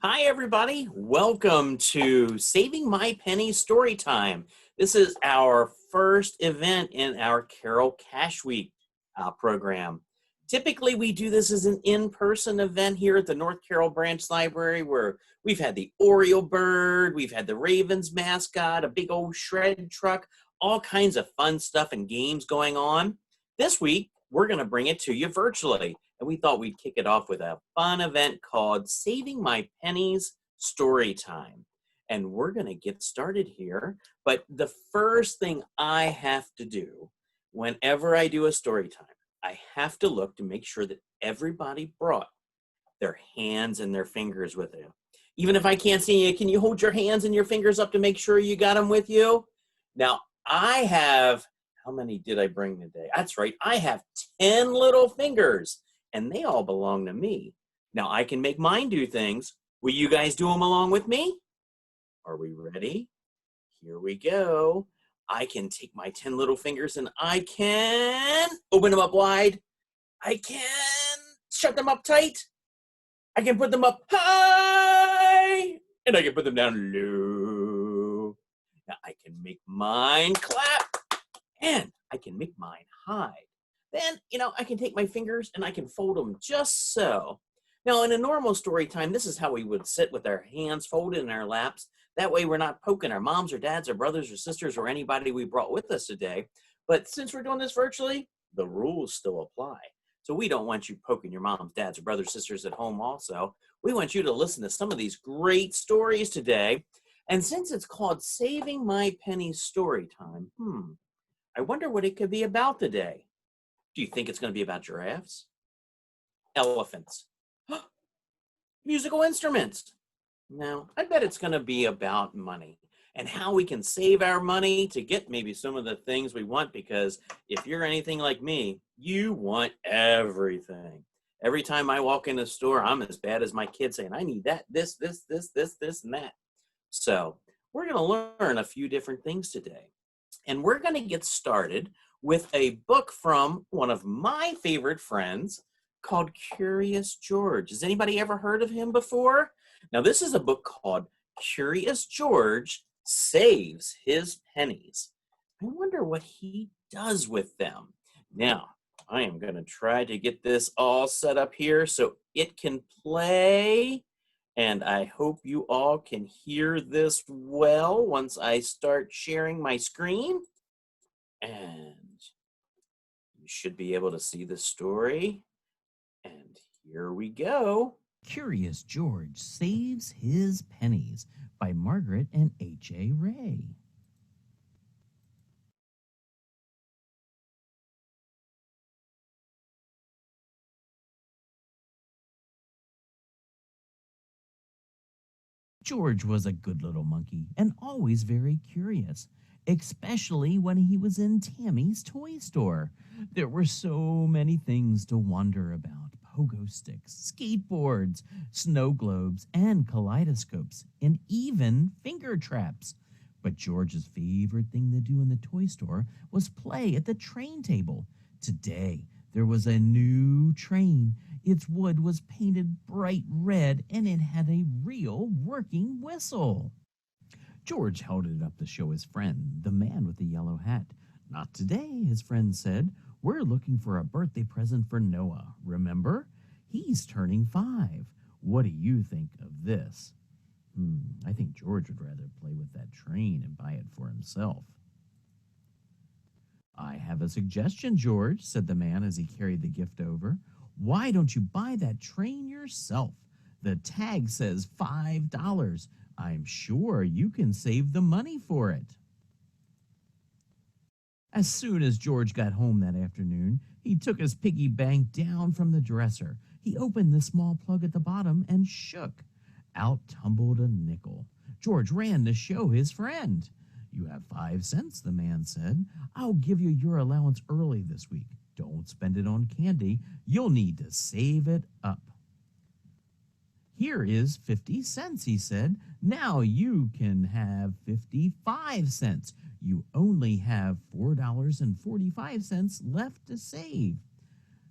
Hi, everybody. Welcome to Saving My Pennies Storytime. This is our first event in our Carroll Cash Week program. Typically, we do this as an in-person event here at the North Carroll Branch Library where we've had the Oriole bird, we've had the Ravens mascot, a big old shred truck, all kinds of fun stuff and games going on. This week, we're going to bring it to you virtually. And we thought we'd kick it off with a fun event called Saving My Pennies Storytime. And we're going to get started here. But the first thing I have to do whenever I do a story time, I have to look to make sure that everybody brought their hands and their fingers with you. Even if I can't see you, can you hold your hands and your fingers up to make sure you got them with you? Now, I have, how many did I bring today? That's right, I have 10 little fingers. And they all belong to me. Now, I can make mine do things. Will you guys do them along with me? Are we ready? Here we go. I can take my 10 little fingers and I can open them up wide. I can shut them up tight. I can put them up high. And I can put them down low. Now, I can make mine clap. And I can make mine hide. Then, I can take my fingers and I can fold them just so. Now, in a normal story time, this is how we would sit with our hands folded in our laps. That way we're not poking our moms or dads or brothers or sisters or anybody we brought with us today. But since we're doing this virtually, the rules still apply. So we don't want you poking your moms, dads, or brothers, sisters at home also. We want you to listen to some of these great stories today. And since it's called Saving My Pennies Storytime, I wonder what it could be about today. Do you think it's going to be about giraffes? Elephants? Musical instruments? No, I bet it's going to be about money and how we can save our money to get maybe some of the things we want, because if you're anything like me, you want everything. Every time I walk in the store, I'm as bad as my kids saying, I need that, this, and that. So we're going to learn a few different things today. And we're going to get started with a book from one of my favorite friends called Curious George. Has anybody ever heard of him before? Now, this is a book called Curious George Saves His Pennies. I wonder what he does with them. Now, I am going to try to get this all set up here so it can play. And I hope you all can hear this well once I start sharing my screen. And you should be able to see the story. And here we go. Curious George Saves His Pennies by Margaret and H.A. Ray. George was a good little monkey and always very curious, especially when he was in Tammy's toy store. There were so many things to wonder about: pogo sticks, skateboards, snow globes, and kaleidoscopes, and even finger traps. But George's favorite thing to do in the toy store was play at the train table. Today, there was a new train. Its wood was painted bright red, and it had a real working whistle. George held it up to show his friend, the man with the yellow hat. Not today, his friend said. We're looking for a birthday present for Noah, remember? He's turning 5. What do you think of this? I think George would rather play with that train and buy it for himself. I have a suggestion, George, said the man as he carried the gift over. Why don't you buy that train yourself? The tag says $5. I'm sure you can save the money for it. As soon as George got home that afternoon, he took his piggy bank down from the dresser. He opened the small plug at the bottom and shook. Out tumbled a nickel. George ran to show his friend. You have 5 cents, the man said. I'll give you your allowance early this week. Don't spend it on candy. You'll need to save it up. Here is 50 cents, he said. Now you can have 55 cents. You only have $4.45 left to save.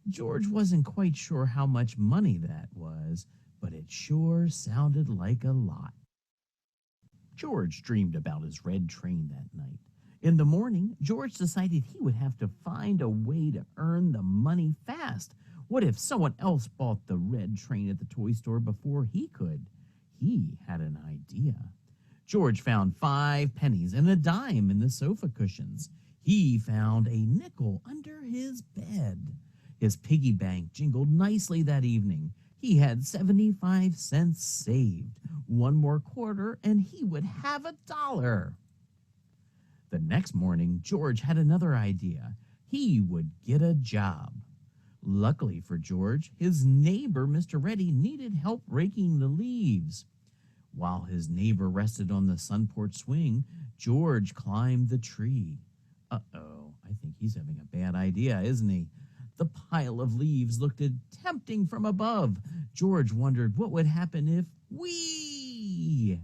George wasn't quite sure how much money that was, but it sure sounded like a lot. George dreamed about his red train that night. In the morning, George decided he would have to find a way to earn the money fast. What if someone else bought the red train at the toy store before he could? He had an idea. George found 5 pennies and a dime in the sofa cushions. He found a nickel under his bed. His piggy bank jingled nicely that evening. He had 75 cents saved. One more quarter, and he would have $1. The next morning, George had another idea. He would get a job. Luckily for George, his neighbor, Mr. Reddy, needed help raking the leaves. While his neighbor rested on the sun porch swing, George climbed the tree. Uh-oh, I think he's having a bad idea, isn't he? The pile of leaves looked tempting from above. George wondered what would happen if whee!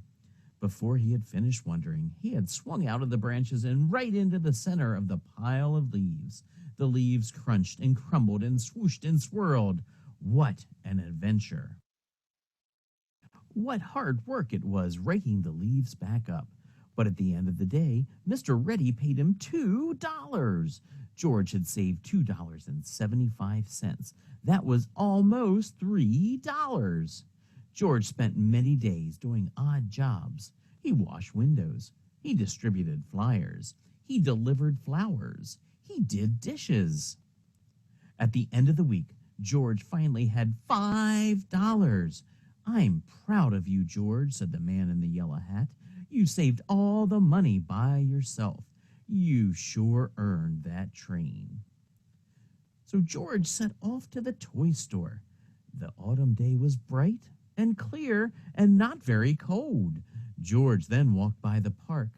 Before he had finished wondering, he had swung out of the branches and right into the center of the pile of leaves. The leaves crunched and crumbled and swooshed and swirled. What an adventure! What hard work it was raking the leaves back up. But at the end of the day, Mr. Reddy paid him $2. George had saved $2.75. That was almost $3. George spent many days doing odd jobs. He washed windows. He distributed flyers. He delivered flowers. He did dishes. At the end of the week, George finally had $5. "I'm proud of you, George," said the man in the yellow hat. "You saved all the money by yourself. You sure earned that train." So George set off to the toy store. The autumn day was bright and clear and not very cold. George then walked by the park.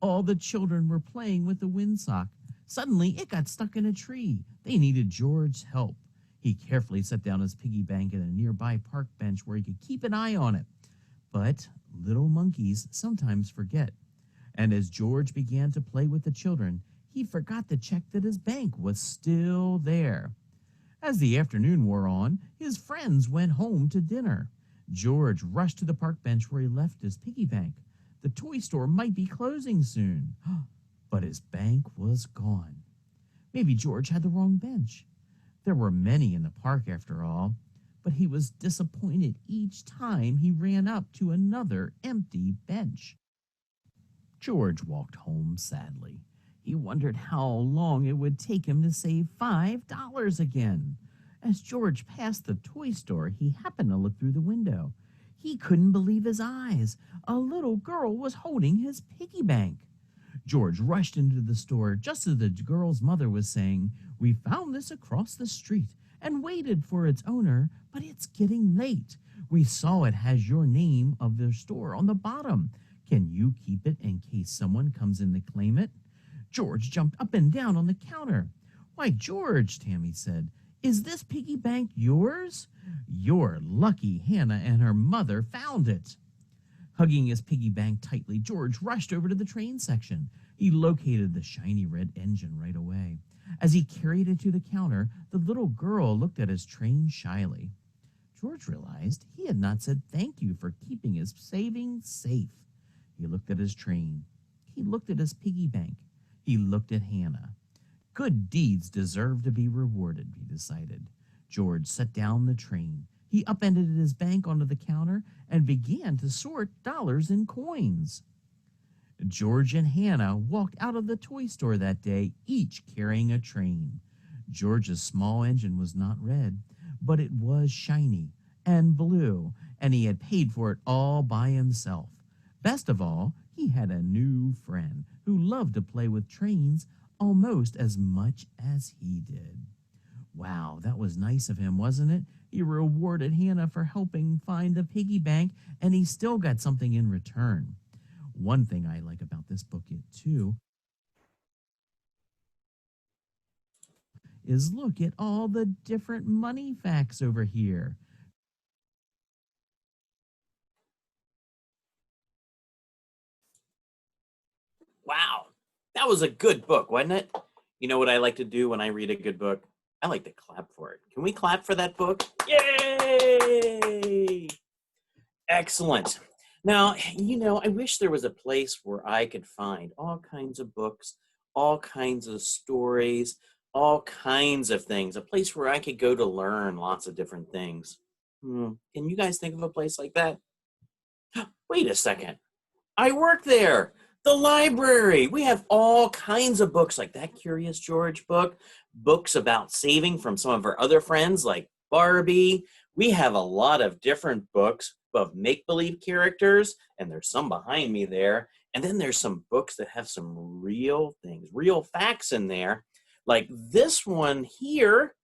All the children were playing with the windsock. Suddenly, it got stuck in a tree. They needed George's help. He carefully set down his piggy bank at a nearby park bench where he could keep an eye on it. But little monkeys sometimes forget. And as George began to play with the children, he forgot to check that his bank was still there. As the afternoon wore on, his friends went home to dinner. George rushed to the park bench where he left his piggy bank. The toy store might be closing soon. But his bank was gone. Maybe George had the wrong bench. There were many in the park after all, but he was disappointed each time he ran up to another empty bench. George walked home sadly. He wondered how long it would take him to save $5 again. As George passed the toy store, he happened to look through the window. He couldn't believe his eyes. A little girl was holding his piggy bank. George rushed into the store just as the girl's mother was saying, "We found this across the street and waited for its owner, but it's getting late. We saw it has your name of the store on the bottom. Can you keep it in case someone comes in to claim it?" George jumped up and down on the counter. "Why, George," Tammy said, "is this piggy bank yours?" "You're lucky Hannah and her mother found it." Hugging his piggy bank tightly, George rushed over to the train section. He located the shiny red engine right away. As he carried it to the counter, the little girl looked at his train shyly. George realized he had not said thank you for keeping his savings safe. He looked at his train. He looked at his piggy bank. He looked at Hannah. Good deeds deserve to be rewarded, he decided. George set down the train. He upended his bank onto the counter and began to sort dollars and coins. George and Hannah walked out of the toy store that day, each carrying a train. George's small engine was not red, but it was shiny and blue, and he had paid for it all by himself. Best of all, he had a new friend who loved to play with trains almost as much as he did. Wow, that was nice of him, wasn't it? He rewarded Hannah for helping find the piggy bank, and he still got something in return. One thing I like about this book, too, is look at all the different money facts over here. Wow, that was a good book, wasn't it? You know what I like to do when I read a good book? I like to clap for it. Can we clap for that book? Yay! Excellent. Now, I wish there was a place where I could find all kinds of books, all kinds of stories, all kinds of things, a place where I could go to learn lots of different things. Can you guys think of a place like that? Wait a second. I work there. The library. We have all kinds of books like that Curious George book, books about saving from some of our other friends like Barbie. We have a lot of different books of make believe characters, and there's some behind me there. And then there's some books that have some real things, real facts in there. Like this one here,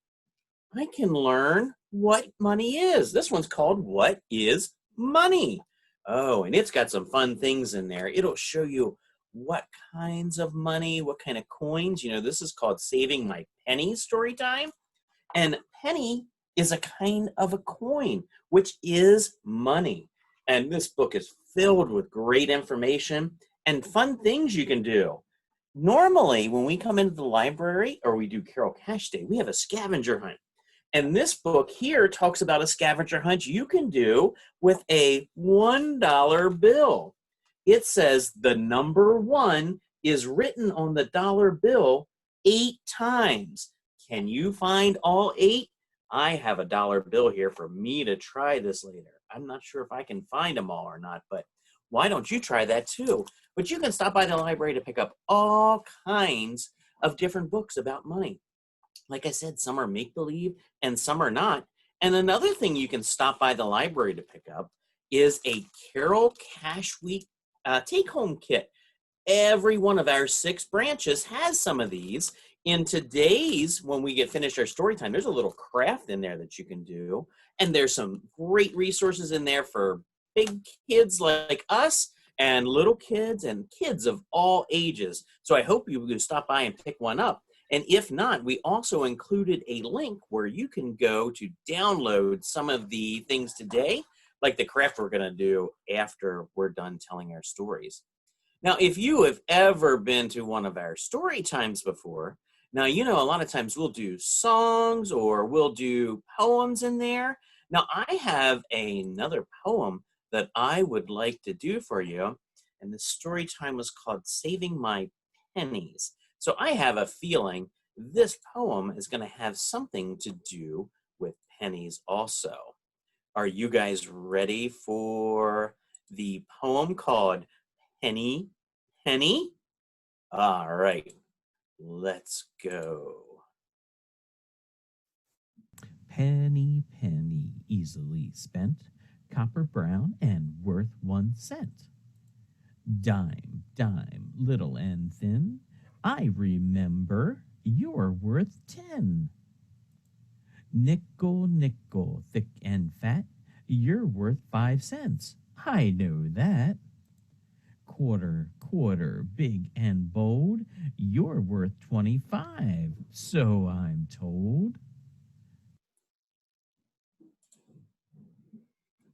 I can learn what money is. This one's called What is Money? Oh, and it's got some fun things in there. It'll show you what kinds of money, what kind of coins. This is called Saving My Pennies story time. And penny is a kind of a coin, which is money. And this book is filled with great information and fun things you can do. Normally, when we come into the library or we do Carroll Cash Day, we have a scavenger hunt. And this book here talks about a scavenger hunt you can do with a $1 bill. It says the number 1 is written on the dollar bill 8 times. Can you find all 8? I have a dollar bill here for me to try this later. I'm not sure if I can find them all or not, but why don't you try that too? But you can stop by the library to pick up all kinds of different books about money. Like I said, some are make-believe and some are not. And another thing you can stop by the library to pick up is a Carroll Cash Week take-home kit. Every one of our 6 branches has some of these. In today's, when we get finished our story time, there's a little craft in there that you can do. And there's some great resources in there for big kids like us and little kids and kids of all ages. So I hope you will stop by and pick one up. And if not, we also included a link where you can go to download some of the things today, like the craft we're going to do after we're done telling our stories. Now, if you have ever been to one of our story times before, now, a lot of times we'll do songs or we'll do poems in there. Now, I have another poem that I would like to do for you. And the story time was called Saving My Pennies. So I have a feeling this poem is going to have something to do with pennies also. Are you guys ready for the poem called Penny, Penny? All right, let's go. Penny, penny, easily spent, copper brown and worth 1 cent. Dime, dime, little and thin, I remember you're worth 10. Nickel, nickel, thick and fat, you're worth 5 cents. I know that. Quarter, quarter, big and bold, you're worth 25, so I'm told.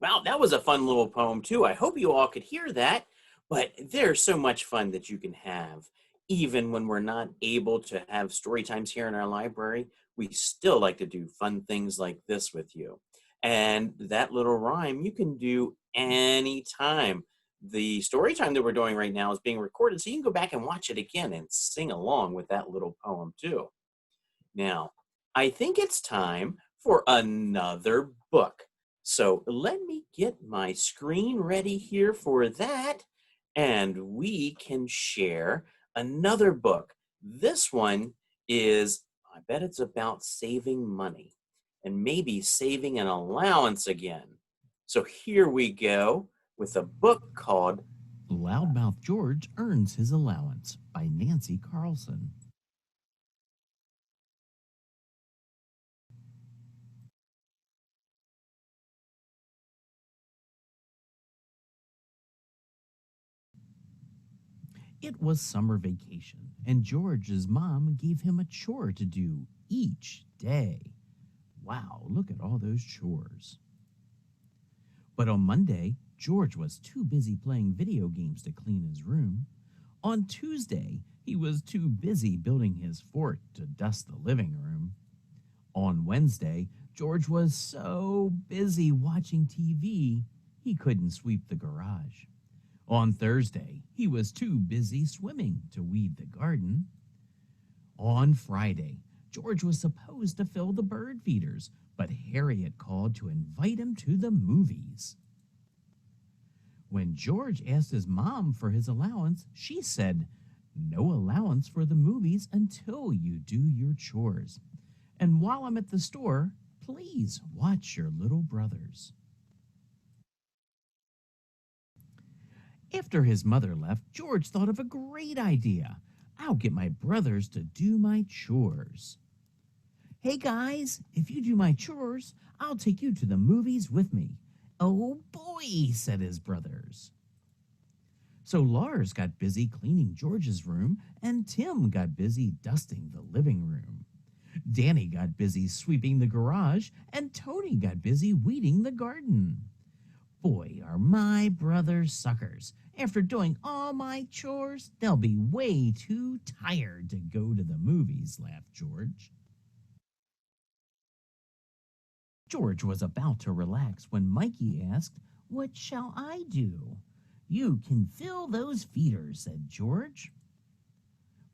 Wow, that was a fun little poem too. I hope you all could hear that, but there's so much fun that you can have. Even when we're not able to have story times here in our library, we still like to do fun things like this with you. And that little rhyme you can do anytime. The story time that we're doing right now is being recorded, so you can go back and watch it again and sing along with that little poem too. Now, I think it's time for another book. So let me get my screen ready here for that, and we can share another book. This one is, I bet it's about saving money and maybe saving an allowance again. So here we go with a book called Loudmouth George Earns His Allowance by Nancy Carlson. It was summer vacation, and George's mom gave him a chore to do each day. Wow, look at all those chores. But on Monday, George was too busy playing video games to clean his room. On Tuesday, he was too busy building his fort to dust the living room. On Wednesday, George was so busy watching TV, he couldn't sweep the garage. On Thursday, he was too busy swimming to weed the garden. On Friday, George was supposed to fill the bird feeders, but Harriet called to invite him to the movies. When George asked his mom for his allowance, she said, "No allowance for the movies until you do your chores. And while I'm at the store, please watch your little brothers." After his mother left, George thought of a great idea. "I'll get my brothers to do my chores. Hey guys, if you do my chores, I'll take you to the movies with me." "Oh boy," said his brothers. So Lars got busy cleaning George's room, and Tim got busy dusting the living room. Danny got busy sweeping the garage, and Tony got busy weeding the garden. "Boy, are my brothers suckers. After doing all my chores, they'll be way too tired to go to the movies," laughed George. George was about to relax when Mikey asked, "What shall I do?" "You can fill those feeders," said George.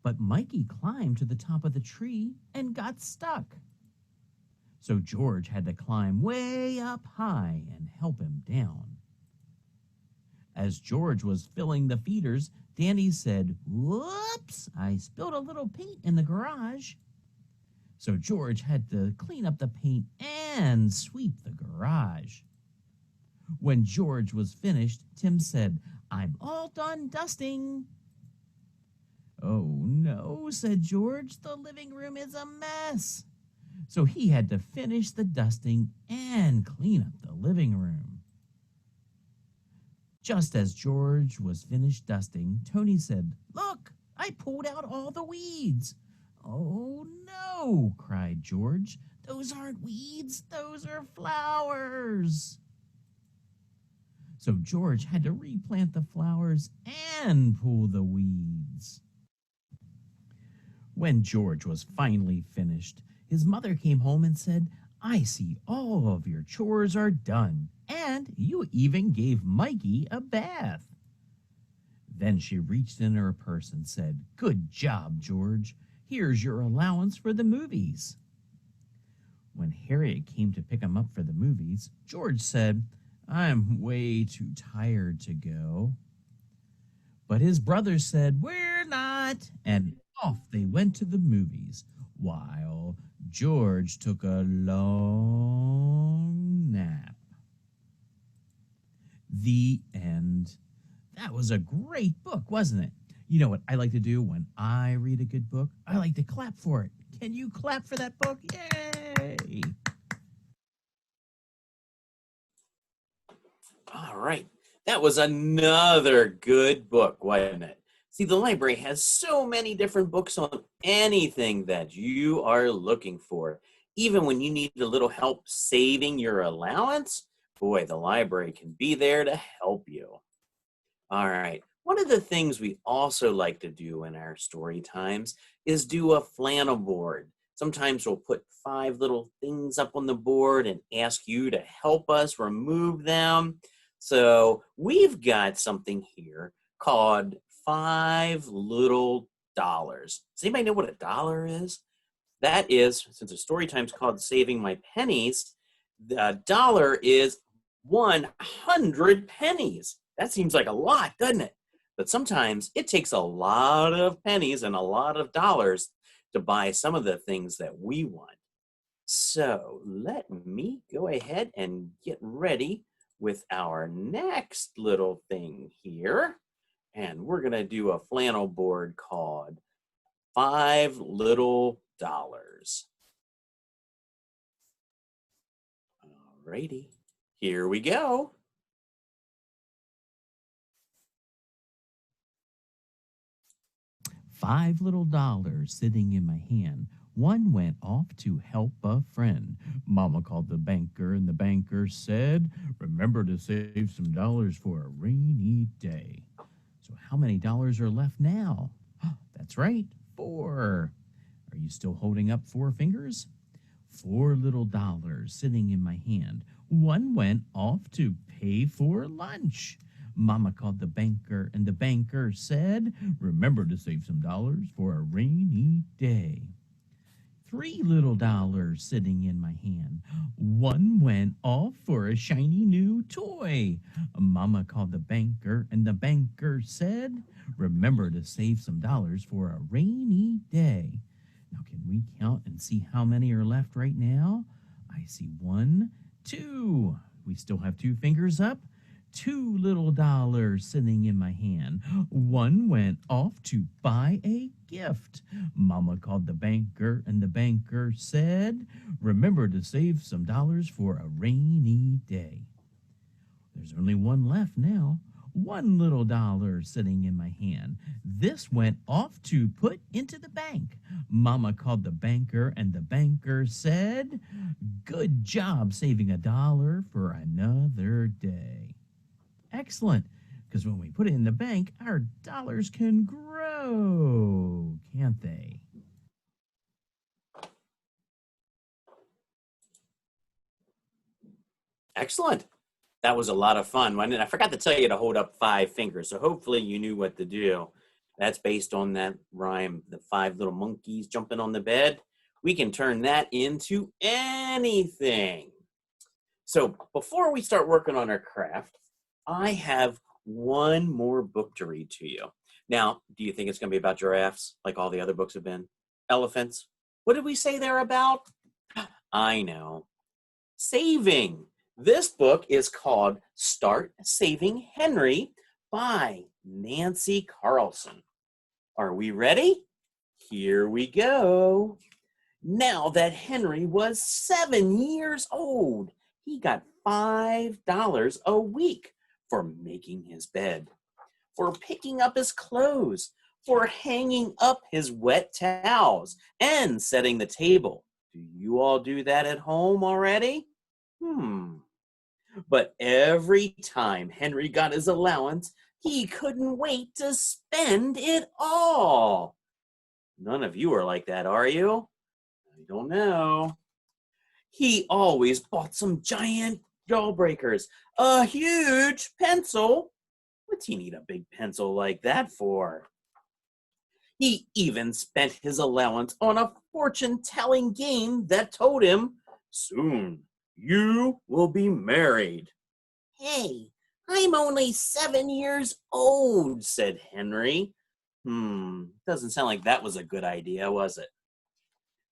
But Mikey climbed to the top of the tree and got stuck. So George had to climb way up high and help him down. As George was filling the feeders, Danny said, "Whoops, I spilled a little paint in the garage." So George had to clean up the paint and sweep the garage. When George was finished, Tim said, "I'm all done dusting." "Oh no," said George, "the living room is a mess." So he had to finish the dusting and clean up the living room. Just as George was finished dusting, Tony said, "Look, I pulled out all the weeds." "Oh no," cried George, "those aren't weeds, those are flowers." So George had to replant the flowers and pull the weeds. When George was finally finished, his mother came home and said, "I see all of your chores are done, and you even gave Mikey a bath." Then she reached in her purse and said, "Good job, George. Here's your allowance for the movies." When Harriet came to pick him up for the movies, George said, "I'm way too tired to go." But his brothers said, "We're not," and off they went to the movies, while George took a long nap. The end. That was a great book, wasn't it? You know what I like to do when I read a good book? I like to clap for it. Can you clap for that book? Yay! All right. That was another good book, wasn't it? See, the library has so many different books on anything that you are looking for. Even when you need a little help saving your allowance, boy, the library can be there to help you. All right. One of the things we also like to do in our story times is do a flannel board. Sometimes we'll put 5 little things up on the board and ask you to help us remove them. So we've got something here called 5 little dollars. Does anybody know what a dollar is? That is, since the story time's called Saving My Pennies, the dollar is 100 pennies. That seems like a lot, doesn't it? But sometimes it takes a lot of pennies and a lot of dollars to buy some of the things that we want. So let me go ahead and get ready with our next little thing here. And we're going to do a flannel board called 5 Little Dollars. Alrighty, here we go. $5 sitting in my hand. One went off to help a friend. Mama called the banker, and the banker said, "Remember to save some dollars for a rainy day." So how many dollars are left now? That's right, 4. Are you still holding up 4 fingers? $4 sitting in my hand. One went off to pay for lunch. Mama called the banker, and the banker said, "Remember to save some dollars for a rainy day." Three little dollars sitting in my hand. One went off for a shiny new toy. Mama called the banker, and the banker said, "Remember to save some dollars for a rainy day." Now, can we count and see how many are left right now? I see one, two. We still have two fingers up. Two little dollars sitting in my hand. One went off to buy a gift. Mama called the banker, and the banker said, "Remember to save some dollars for a rainy day." There's only one left now. One little dollar sitting in my hand. This went off to put into the bank. Mama called the banker, and the banker said, "Good job saving a dollar for another day." Excellent, because when we put it in the bank, our dollars can grow, can't they? Excellent. That was a lot of fun. I forgot to tell you to hold up 5 fingers, so hopefully you knew what to do. That's based on that rhyme, the 5 little monkeys jumping on the bed. We can turn that into anything. So before we start working on our craft, I have one more book to read to you. Now, do you think it's going to be about giraffes like all the other books have been? Elephants? What did we say they're about? I know. Saving. This book is called Start Saving Henry by Nancy Carlson. Are we ready? Here we go. Now that Henry was 7 years old, he got $5 a week for making his bed, for picking up his clothes, for hanging up his wet towels, and setting the table. Do you all do that at home already? But every time Henry got his allowance, he couldn't wait to spend it all. None of you are like that, are you? I don't know. He always bought some giant jawbreakers, a huge pencil. What's he need a big pencil like that for? He even spent his allowance on a fortune-telling game that told him, "Soon you will be married." "Hey, I'm only 7 years old," said Henry. Doesn't sound like that was a good idea, was it?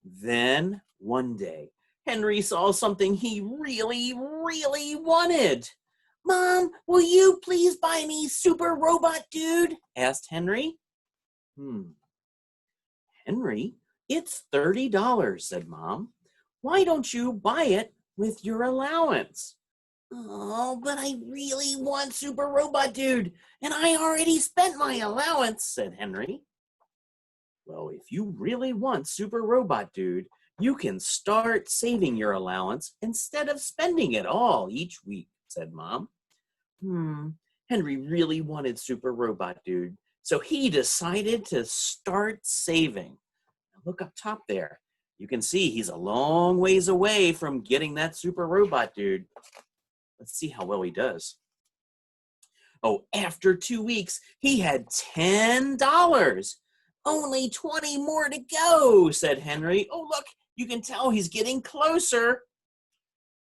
Then, one day, Henry saw something he really, really wanted. "Mom, will you please buy me Super Robot Dude?" asked Henry. "Henry, it's $30, said Mom. "Why don't you buy it with your allowance?" "Oh, but I really want Super Robot Dude, and I already spent my allowance," said Henry. "Well, if you really want Super Robot Dude, you can start saving your allowance instead of spending it all each week," said Mom. Henry really wanted Super Robot Dude, so he decided to start saving. Now look up top there. You can see he's a long ways away from getting that Super Robot Dude. Let's see how well he does. Oh, after 2 weeks, he had $10. "Only 20 more to go," said Henry. "Oh, look, you can tell he's getting closer."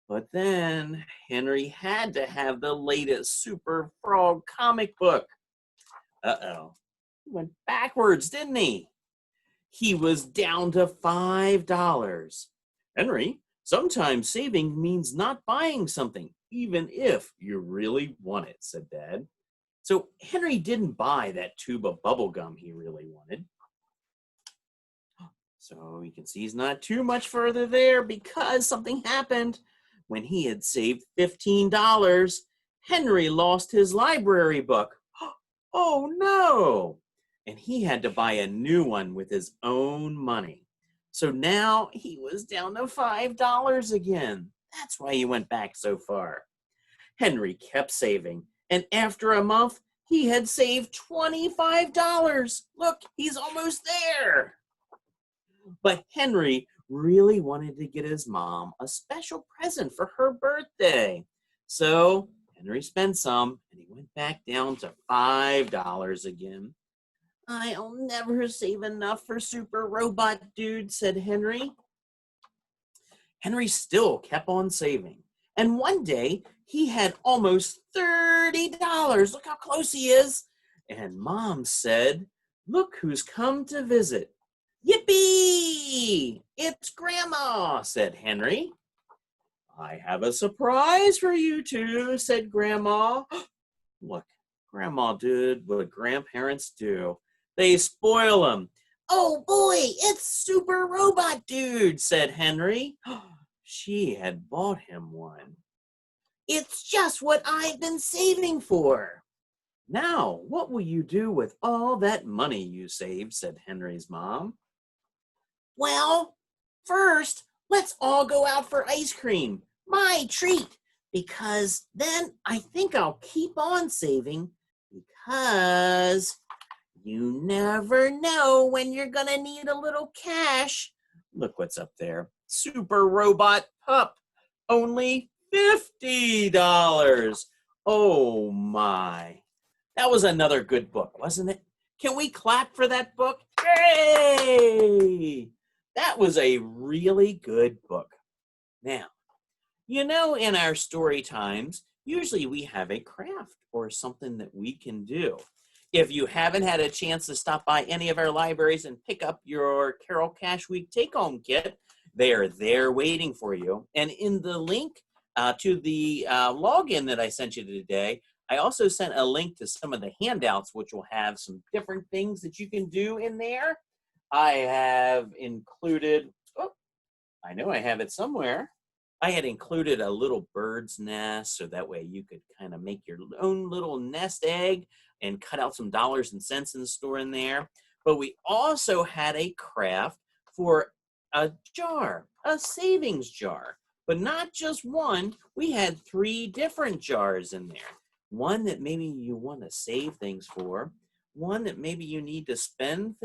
But then Henry had to have the latest Super Frog comic book. Uh-oh. He went backwards, didn't he? He was down to $5. "Henry, sometimes saving means not buying something, even if you really want it," said Dad. So Henry didn't buy that tube of bubble gum he really wanted. So you can see he's not too much further there because something happened. When he had saved $15, Henry lost his library book. Oh no! And he had to buy a new one with his own money. So now he was down to $5 again. That's why he went back so far. Henry kept saving, and after a month, he had saved $25. Look, he's almost there. But Henry really wanted to get his mom a special present for her birthday. So Henry spent some and he went back down to $5 again. I'll never save enough for Super Robot Dude, said Henry. Henry still kept on saving. And one day he had almost $30. Look how close he is. And Mom said, look who's come to visit. Yippee! It's Grandma, said Henry. I have a surprise for you two, said Grandma. Look, Grandma did what grandparents do. They spoil them. Oh boy, it's Super Robot Dude, said Henry. She had bought him one. It's just what I've been saving for. Now, what will you do with all that money you saved, said Henry's mom. Well, first, let's all go out for ice cream. My treat. Because then I think I'll keep on saving because you never know when you're going to need a little cash. Look what's up there. Super Robot Pup. Only $50. Oh my. That was another good book, wasn't it? Can we clap for that book? Yay! That was a really good book. Now, you know, in our story times, usually we have a craft or something that we can do. If you haven't had a chance to stop by any of our libraries and pick up your Carroll Cash Week take-home kit, they are there waiting for you. And in the link to the login that I sent you today, I also sent a link to some of the handouts, which will have some different things that you can do in there. I have included, I know I have it somewhere. I had included a little bird's nest so that way you could kind of make your own little nest egg and cut out some dollars and cents and store in there. But we also had a craft for a jar, a savings jar. But not just one, we had 3 different jars in there. One that maybe you want to save things for, one that maybe you need to spend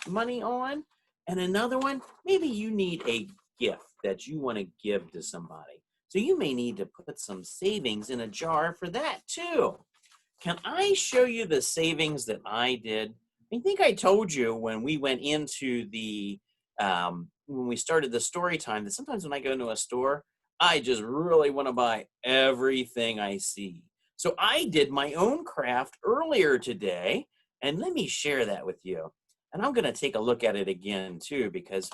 money on, and another one, maybe you need a gift that you want to give to somebody. So you may need to put some savings in a jar for that too. Can I show you the savings that I did? I think I told you when we went into the, when we started the story time, that sometimes when I go into a store, I just really want to buy everything I see. So I did my own craft earlier today, and let me share that with you. And I'm going to take a look at it again too, because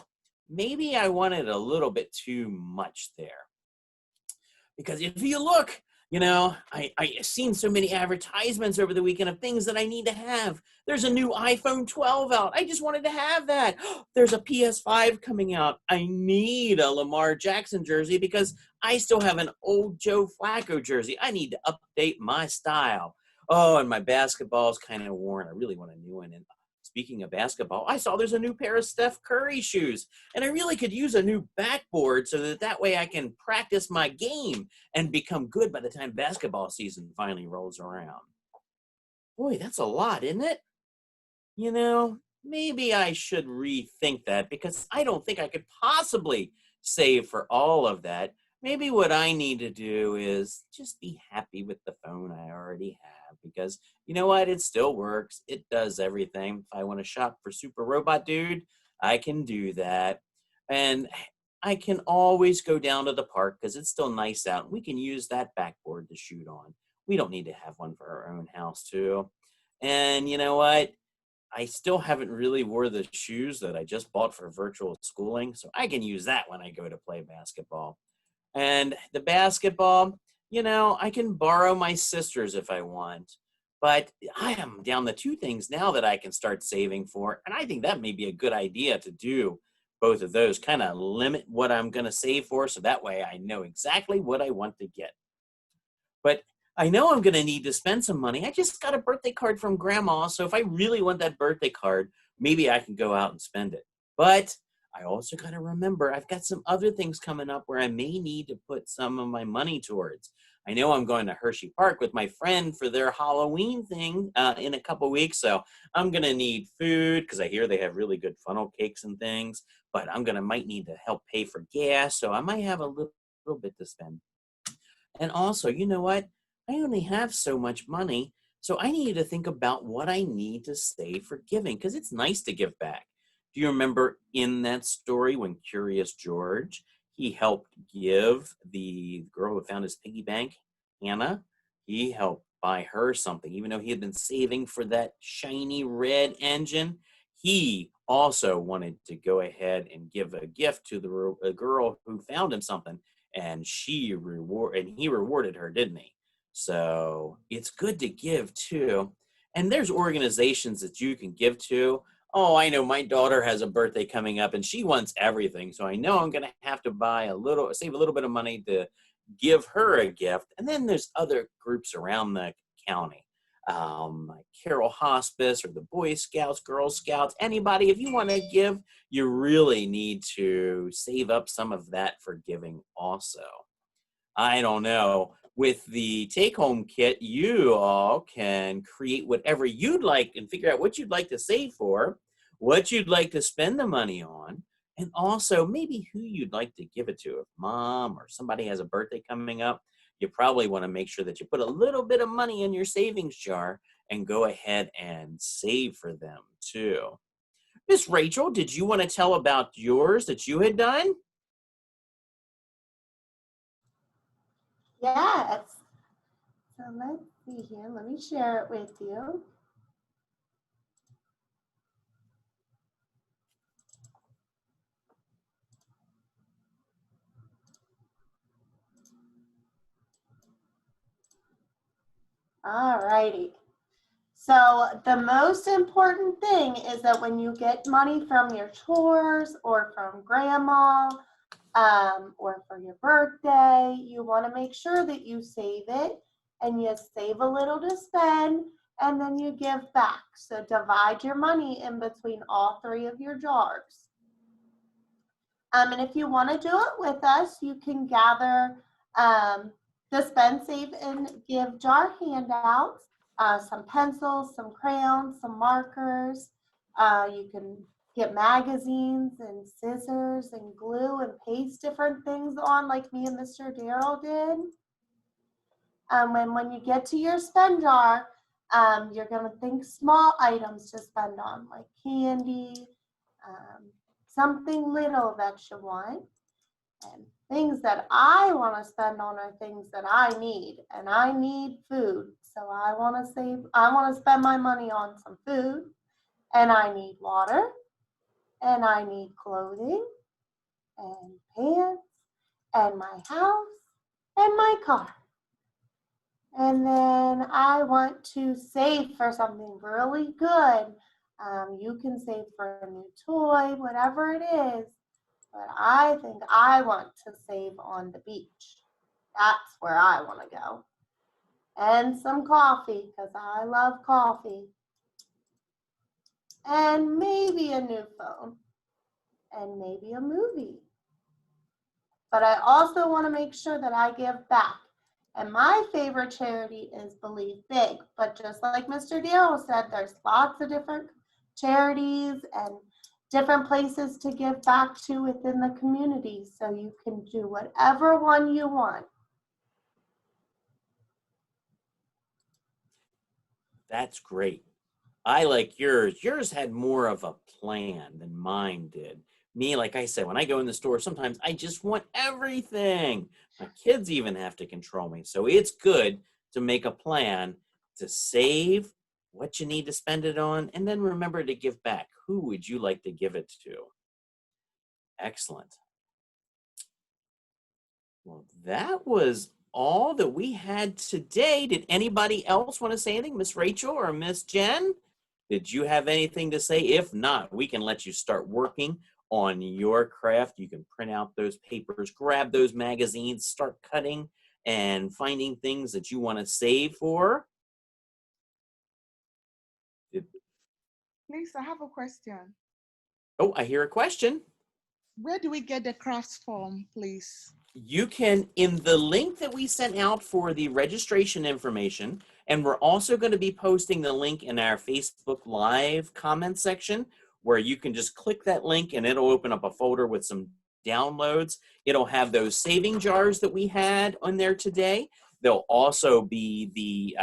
maybe I wanted a little bit too much there. Because if you look, you know, I seen so many advertisements over the weekend of things that I need to have. There's a new iPhone 12 out. I just wanted to have that. There's a PS5 coming out. I need a Lamar Jackson jersey because I still have an old Joe Flacco jersey. I need to update my style. Oh, and my basketball is kind of worn. I really want a new one. And speaking of basketball, I saw there's a new pair of Steph Curry shoes, and I really could use a new backboard so that way I can practice my game and become good by the time basketball season finally rolls around. Boy, that's a lot, isn't it? You know, maybe I should rethink that because I don't think I could possibly save for all of that. Maybe what I need to do is just be happy with the phone I already have because you know what? It still works. It does everything. If I want to shop for Super Robot Dude, I can do that. And I can always go down to the park because it's still nice out. We can use that backboard to shoot on. We don't need to have one for our own house too. And you know what? I still haven't really wore the shoes that I just bought for virtual schooling, so I can use that when I go to play basketball. And the basketball, you know, I can borrow my sister's if I want. But I am down to 2 things now that I can start saving for. And I think that may be a good idea to do both of those, kind of limit what I'm going to save for so that way I know exactly what I want to get. But I know I'm going to need to spend some money. I just got a birthday card from Grandma, so if I really want that birthday card, maybe I can go out and spend it. But I also got to remember I've got some other things coming up where I may need to put some of my money towards. I know I'm going to Hershey Park with my friend for their Halloween thing in a couple weeks, so I'm going to need food because I hear they have really good funnel cakes and things. but might need to help pay for gas, so I might have a little bit to spend. And also, you know what? I only have so much money, so I need to think about what I need to save for giving, because it's nice to give back. Do you remember in that story when Curious George, he helped give the girl who found his piggy bank, Hannah, he helped buy her something, even though he had been saving for that shiny red engine. He also wanted to go ahead and give a gift to the girl who found him something, and he rewarded her, didn't he? So it's good to give too. And there's organizations that you can give to. Oh, I know my daughter has a birthday coming up and she wants everything. So I know I'm going to have to save a little bit of money to give her a gift. And then there's other groups around the county, like Carroll Hospice or the Boy Scouts, Girl Scouts, anybody. If you want to give, you really need to save up some of that for giving also. I don't know. With the take-home kit, you all can create whatever you'd like and figure out what you'd like to save for, what you'd like to spend the money on, and also maybe who you'd like to give it to. If mom or somebody has a birthday coming up, you probably want to make sure that you put a little bit of money in your savings jar and go ahead and save for them too. Miss Rachel, did you want to tell about yours that you had done? Yes. So let's see here. Let me share it with you. All righty. So the most important thing is that when you get money from your chores or from grandma or for your birthday, you want to make sure that you save it and you save a little to spend and then you give back. So divide your money in between all three of your jars. And if you want to do it with us, you can gather the Spend, Save, and Give jar handouts, some pencils, some crayons, some markers. You can get magazines and scissors and glue and paste different things on like me and Mr. Darrell did. And when you get to your spend jar, you're going to think small items to spend on, like candy, something little that you want. And things that I want to spend on are things that I need, and I need food. So I want to spend my money on some food, and I need water, and I need clothing, and pants, and my house, and my car. And then I want to save for something really good. You can save for a new toy, whatever it is. But I think I want to save on the beach. That's where I want to go. And some coffee, because I love coffee. And maybe a new phone. And maybe a movie. But I also want to make sure that I give back. And my favorite charity is Believe Big. But just like Mr. Darrell said, there's lots of different charities and different places to give back to within the community. So you can do whatever one you want. That's great. I like yours. Yours had more of a plan than mine did. Me, like I said, when I go in the store, sometimes I just want everything. My kids even have to control me. So it's good to make a plan to save what you need to spend it on, and then remember to give back. Who would you like to give it to? Excellent. Well, that was all that we had today. Did anybody else want to say anything? Miss Rachel or Miss Jen? Did you have anything to say? If not, we can let you start working on your craft. You can print out those papers, grab those magazines, start cutting and finding things that you want to save for. Please, I have a question. Oh, I hear a question. Where do we get the crafts form, please? You can, in the link that we sent out for the registration information, and we're also going to be posting the link in our Facebook Live comment section. where you can just click that link and it'll open up a folder with some downloads. It'll have those saving jars that we had on there today. There'll also be the,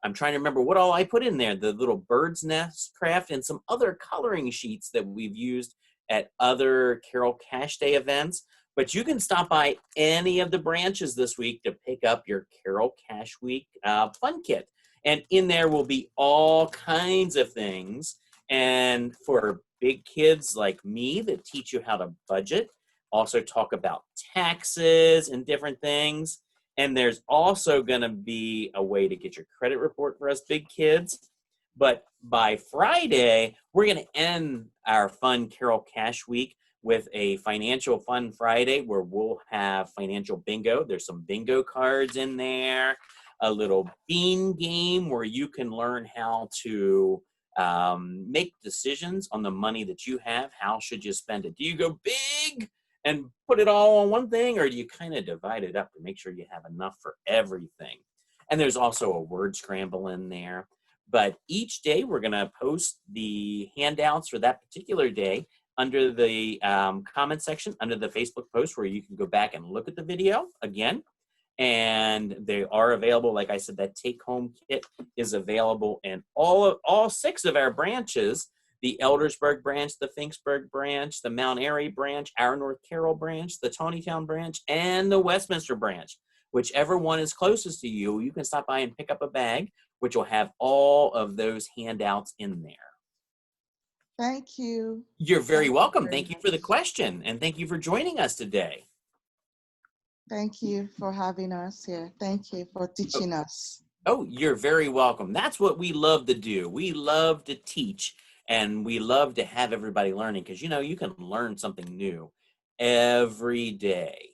I'm trying to remember what all I put in there, the little bird's nest craft and some other coloring sheets that we've used at other Carroll Cash Day events. But you can stop by any of the branches this week to pick up your Carroll Cash Week fun kit. And in there will be all kinds of things. And for big kids like me that teach you how to budget, also talk about taxes and different things. And there's also going to be a way to get your credit report for us big kids. But by Friday, we're going to end our fun Carroll Cash Week with a financial fun Friday where we'll have financial bingo. There's some bingo cards in there, a little bean game where you can learn how to make decisions on the money that you have. How should you spend it? Do you go big and put it all on one thing, or do you kind of divide it up to make sure you have enough for everything? And there's also a word scramble in there. But each day we're going to post the handouts for that particular day under the comment section, under the Facebook post, where you can go back and look at the video again. And they are available. Like I said, that take-home kit is available in all 6 of our branches: the Eldersburg branch, the Finksburg branch, the Mount Airy branch, our North Carroll branch, the Tawnytown branch, and the Westminster branch. Whichever one is closest to you, you can stop by and pick up a bag, which will have all of those handouts in there. Thank you. You're very welcome. Very Thank you for the question, and thank you for joining us today. Thank you for having us here. Thank you for teaching us. Oh, you're very welcome. That's what we love to do. We love to teach, and we love to have everybody learning, because, you know, you can learn something new every day.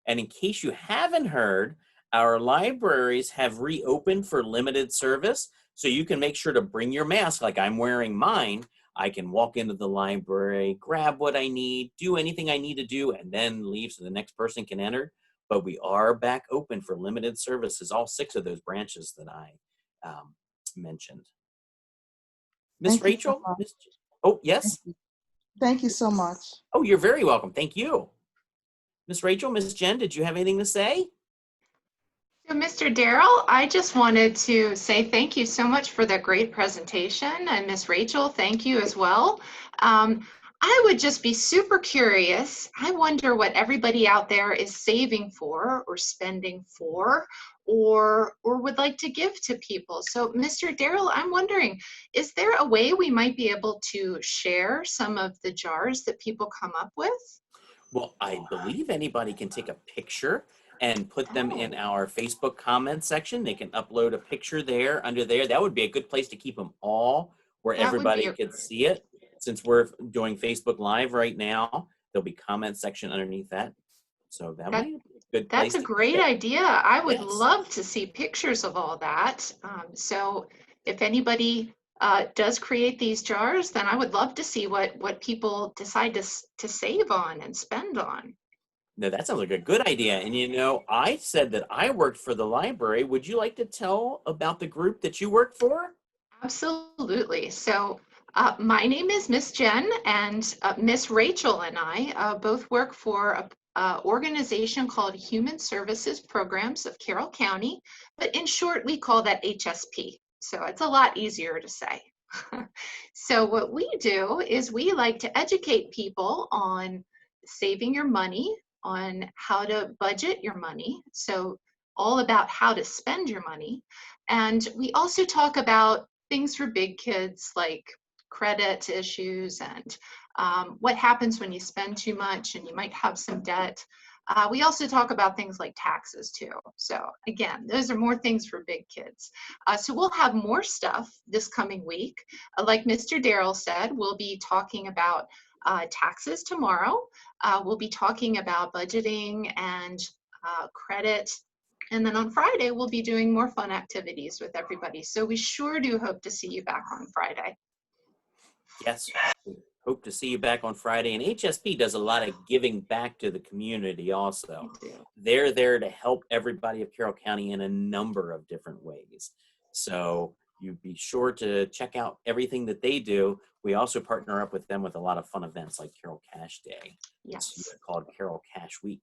And in case you haven't heard, our libraries have reopened for limited service, so you can make sure to bring your mask like I'm wearing mine. I can walk into the library, grab what I need, do anything I need to do, and then leave so the next person can enter. But we are back open for limited services, all 6 of those branches that I mentioned. Miss Rachel? Oh, yes? Thank you so much. Oh, you're very welcome. Thank you. Miss Rachel, Miss Jen, did you have anything to say? So, Mr. Darrell, I just wanted to say thank you so much for that great presentation. And Miss Rachel, thank you as well. I would just be super curious. I wonder what everybody out there is saving for or spending for or would like to give to people. So, Mr. Darrell, I'm wondering, is there a way we might be able to share some of the jars that people come up with? Well, I believe anybody can take a picture and put them in our Facebook comment section. They can upload a picture there, under there. That would be a good place to keep them all where That would be everybody could see it. Since we're doing Facebook Live right now, there'll be comment section underneath that. So that might be a good place. That's a great idea. I would Yes. love to see pictures of all that. So if anybody does create these jars, then I would love to see what people decide to save on and spend on. No, that sounds like a good idea. And you know, I said that I worked for the library. Would you like to tell about the group that you work for? Absolutely. So my name is Miss Jen, and Miss Rachel and I both work for a organization called Human Services Programs of Carroll County, but in short, we call that HSP. So it's a lot easier to say. So what we do is we like to educate people on saving your money, on how to budget your money. So all about how to spend your money. And we also talk about things for big kids like credit issues and what happens when you spend too much and you might have some debt. We also talk about things like taxes too. So again, those are more things for big kids. So we'll have more stuff this coming week. Like Mr. Darrell said, we'll be talking about taxes tomorrow. We'll be talking about budgeting and credit. And then on Friday, we'll be doing more fun activities with everybody. So we sure do hope to see you back on Friday. Yes, we hope to see you back on Friday. And HSP does a lot of giving back to the community also. They're there to help everybody of Carroll County in a number of different ways. So you be sure to check out everything that they do. We also partner up with them with a lot of fun events like Carroll Cash Day. This Yes. year called Carroll Cash Week.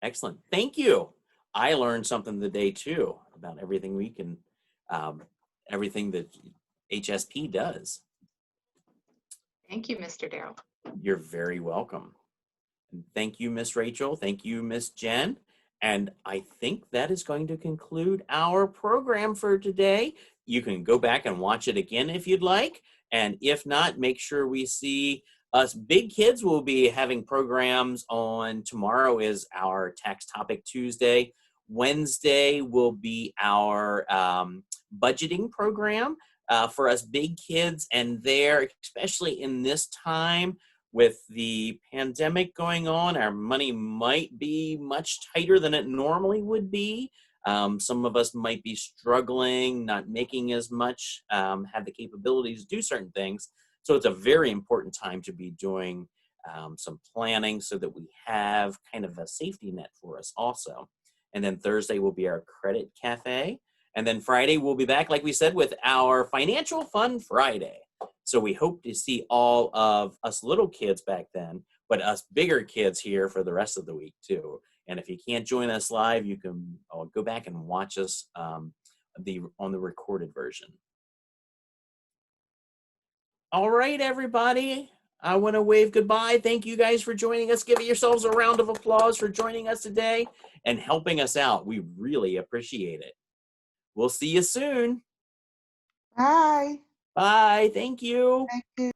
Excellent. Thank you. I learned something today too about everything we can, everything that HSP does. Thank you, Mr. Darrell. You're very welcome. And thank you, Miss Rachel. Thank you, Miss Jen. And I think that is going to conclude our program for today. You can go back and watch it again if you'd like. And if not, make sure we see us big kids. Will be having programs on tomorrow is our Tax Topic Tuesday. Wednesday will be our budgeting program for us big kids. And there, especially in this time, with the pandemic going on, our money might be much tighter than it normally would be. Some of us might be struggling, not making as much, have the capabilities to do certain things. So it's a very important time to be doing some planning so that we have kind of a safety net for us also. And then Thursday will be our credit cafe. And then Friday we'll be back, like we said, with our Financial Fun Friday. So we hope to see all of us little kids back then, but us bigger kids here for the rest of the week too. And if you can't join us live, you can go back and watch us on the recorded version. All right, everybody. I want to wave goodbye. Thank you guys for joining us. Give yourselves a round of applause for joining us today and helping us out. We really appreciate it. We'll see you soon. Bye. Bye. Thank you. Thank you.